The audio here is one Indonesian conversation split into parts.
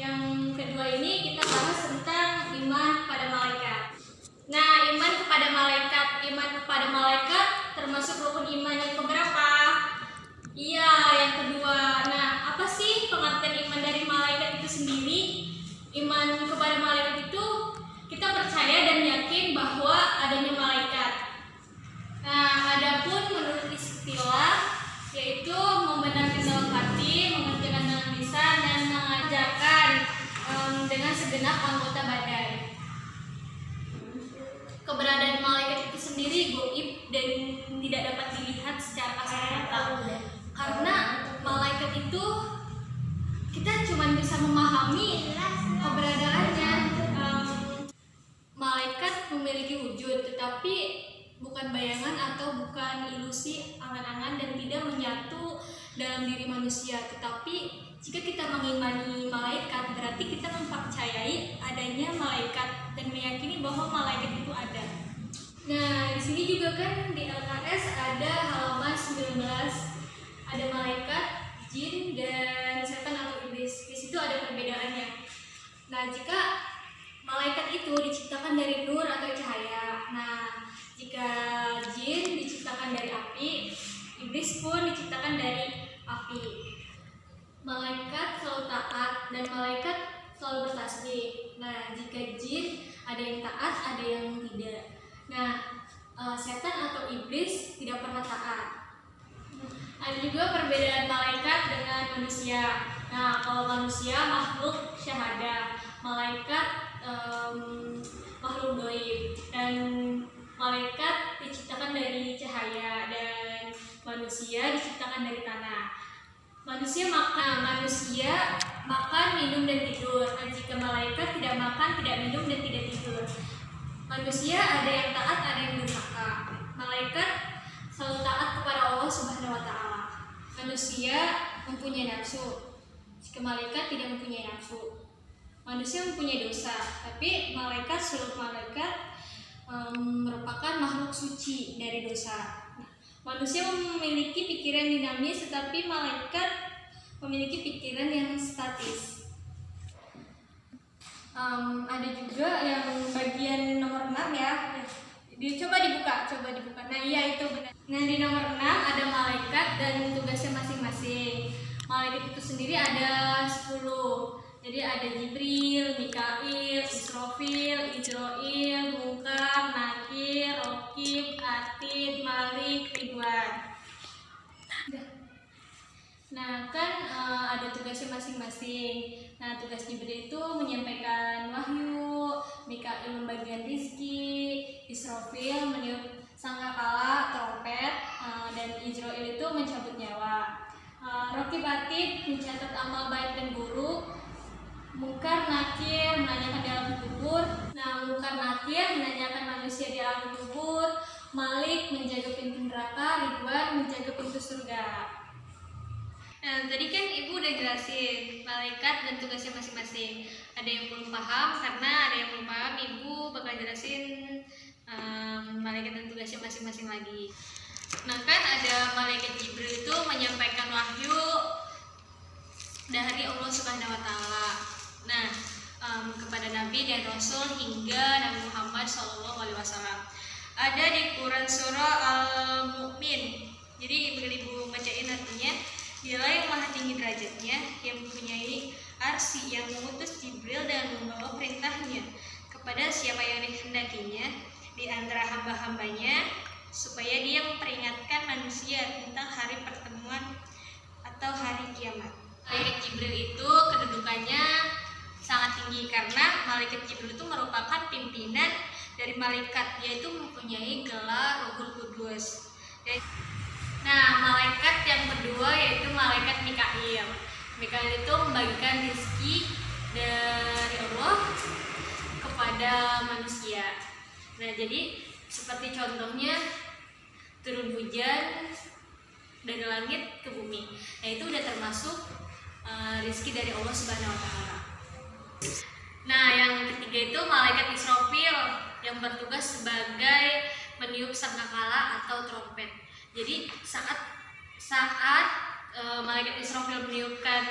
Yang kedua ini kita bahas tentang iman kepada malaikat. Nah, iman kepada malaikat termasuk rukun iman yang keberapa? Iya, yang kedua. Nah, apa sih pengertian iman dari malaikat itu sendiri? Iman kepada malaikat itu kita percaya dan yakin bahwa adanya malaikat. Nah, adapun menurut istilah yaitu membenarkan dalam hati, mengerjakan dalam lisan, dan mengajarkan dengan segenap anggota badan. Keberadaan malaikat itu sendiri gaib dan tidak dapat dilihat secara kasat mata. Karena malaikat itu kita cuma bisa memahami keberadaannya. Malaikat memiliki wujud, tetapi bukan bayangan atau bukan ilusi angan-angan dan tidak menyatu dalam diri manusia. Tetapi jika kita mengimani malaikat, berarti kita mempercayai adanya malaikat dan meyakini bahwa malaikat itu ada. Nah, di sini juga kan di LKS ada halaman 19, ada malaikat, jin, dan setan atau iblis. Di situ ada perbedaannya. Nah, jika malaikat itu diciptakan dari nur atau cahaya. Nah, jika jin diciptakan dari api, iblis pun diciptakan dari api. Malaikat selalu taat dan malaikat selalu bertasbih. Nah, jika jin ada yang taat, ada yang tidak. Nah, setan atau iblis tidak pernah taat. Ada juga perbedaan malaikat dengan manusia. Nah, kalau manusia makhluk syahadah, malaikat makhluk gaib, dan malaikat diciptakan dari cahaya dan manusia diciptakan dari tanah. Manusia makan, minum, dan tidur. Nah, jika malaikat tidak makan, tidak minum, dan tidak tidur. Manusia ada yang taat, ada yang durhaka. Malaikat selalu taat kepada Allah Subhanahu wa Ta'ala. Manusia mempunyai nafsu, jika malaikat tidak mempunyai nafsu. Manusia mempunyai dosa, tapi seluruh malaikat merupakan makhluk suci dari dosa. Manusia memiliki pikiran dinamis, tetapi malaikat memiliki pikiran yang statis. Ada juga yang bagian nomor 6 ya. Coba dibuka. Nah, iya itu benar. Nah, di nomor 6 ada malaikat dan tugasnya masing-masing. Malaikat itu sendiri ada 10. Jadi ada Jibril, Mikail, Israfil, Ijroil, Munkar, Nakir, Rokib, Atid, Malik, Ridwan. Nah, kan ada tugasnya masing-masing. Nah, tugas Jibril itu menyampaikan wahyu, Mikail membagikan rizki, Israfil meniup sangkakala, trompet, dan Ijroil itu mencabut nyawa. Rokib, Atid mencatat amal baik dan buruk. Munkar, Nakir menanyakan di alam kubur. Nah, Munkar, Nakir menanyakan manusia di alam kubur. Malik menjaga pintu neraka, Ridwan menjaga pintu surga. Nah, tadi kan Ibu udah jelasin malaikat dan tugasnya masing-masing. Ada yang belum paham, karena ada yang belum paham, Ibu bakal jelasin malaikat dan tugasnya masing-masing lagi. Nah, kan ada malaikat Jibril itu menyampaikan wahyu dari Allah Subhanahu wa Ta'ala. Nah, kepada Nabi dan Rasul hingga Nabi Muhammad SAW. Ada di Quran surah Al-Mu'min. Jadi Ibu bacain artinya. Dialah yang maha tinggi derajatnya, yang mempunyai arsy, yang mengutus Jibril dan membawa perintahnya kepada siapa yang dikehendakinya di antara hamba-hambanya, supaya dia memperingatkan manusia tentang hari pertemuan atau hari kiamat. Malaikat Jibril itu kedudukannya sangat tinggi karena malaikat Jibril itu merupakan pimpinan dari malaikat, yaitu mempunyai gelar Ruhul Qudus. Nah, malaikat yang kedua yaitu malaikat Mikail. Mikail itu membagikan rezeki dari Allah kepada manusia. Nah, jadi seperti contohnya turun hujan dari langit ke bumi. Nah, itu udah termasuk rezeki dari Allah Subhanahu wa Ta'ala. Nah, yang ketiga itu malaikat Israfil yang bertugas sebagai meniup sangkakala atau trompet. Jadi saat malaikat Israfil meniupkan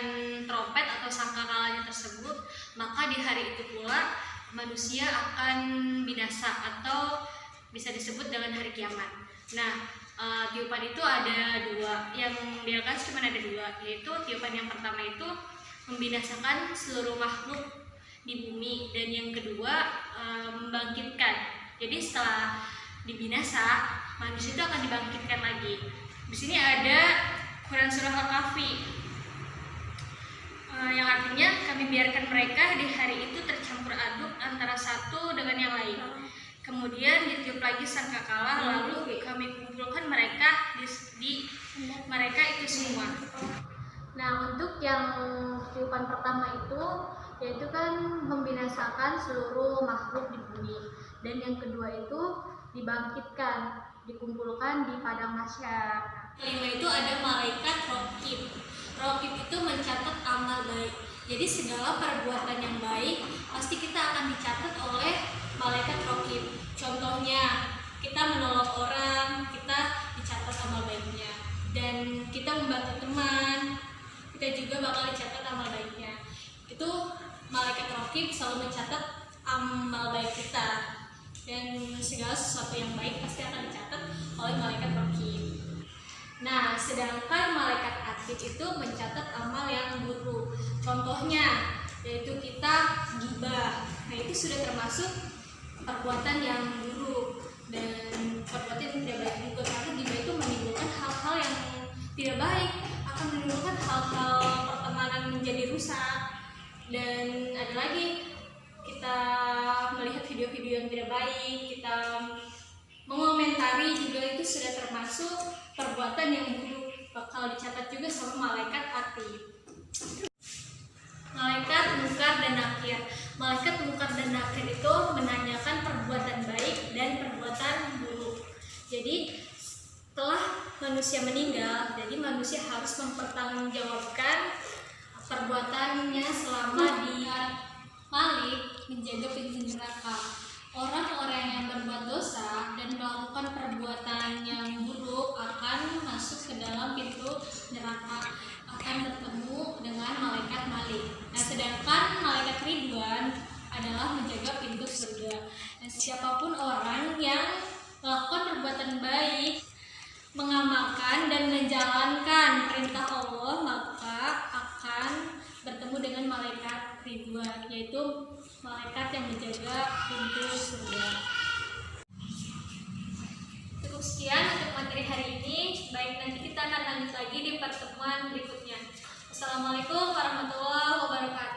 trompet atau sangkakalanya tersebut, maka di hari itu pula manusia akan binasa atau bisa disebut dengan hari kiamat. Nah, tiupan itu ada dua, yang dilakukan cuma ada dua, yaitu tiupan yang pertama itu membinasakan seluruh makhluk di bumi, dan yang kedua membangkitkan. Jadi setelah dibinasa, manusia itu akan dibangkitkan lagi. Di sini ada Quran surah Al-Kahfi, yang artinya kami biarkan mereka di hari itu tercampur aduk antara satu dengan yang lain. Kemudian ditiup lagi sangkakala, lalu kami kumpulkan mereka di mereka itu semua. Nah, untuk yang tiupan pertama itu yaitu kan membinasakan seluruh makhluk di bumi, dan yang kedua itu dibangkitkan, dikumpulkan di padang mahsyar. Kelima itu ada malaikat Raqib. Raqib itu mencatat amal baik. Jadi segala perbuatan yang baik pasti kita akan dicatat oleh malaikat Raqib. Contohnya, kita menolong orang, kita dicatat amal baiknya. Dan kita membantu teman, kita juga bakal dicatat amal baiknya. Itu malaikat Raqib selalu mencatat amal baik kita. Dan segala sesuatu yang baik pasti akan dicatat oleh malaikat Raqib. Nah, sedangkan malaikat Atid itu mencatat amal yang buruk. Contohnya, yaitu kita gibah. Nah, itu sudah termasuk perbuatan yang buruk dan perbuatan yang tidak baik juga, karena gibah itu menimbulkan hal-hal yang tidak baik, akan menimbulkan hal-hal pertemanan menjadi rusak. Dan ada lagi, kita melihat video-video yang tidak baik, kita mengomentari juga, itu sudah termasuk perbuatan yang buruk, bakal dicatat juga sama malaikat Atid. Malaikat Munkar dan Nakir. Malaikat Munkar dan Nakir itu menanyakan perbuatan baik dan perbuatan buruk. Jadi setelah manusia meninggal, jadi manusia harus mempertanggungjawabkan perbuatannya selama di Malik menjaga pintu neraka. Orang-orang yang berbuat dosa dan melakukan perbuatan yang buruk akan masuk ke dalam pintu neraka, akan bertemu dengan malaikat Malik. Nah, sedangkan malaikat Ridwan adalah menjaga pintu surga. Dan siapapun orang yang melakukan perbuatan baik, mengamalkan dan menjalankan perintah Allah, maka akan bertemu dengan malaikat Ridwan, yaitu malaikat yang menjaga pintu surga. Cukup sekian untuk materi hari ini. Baik, nanti kita akan lanjut lagi di pertemuan berikutnya. Assalamualaikum warahmatullahi wabarakatuh.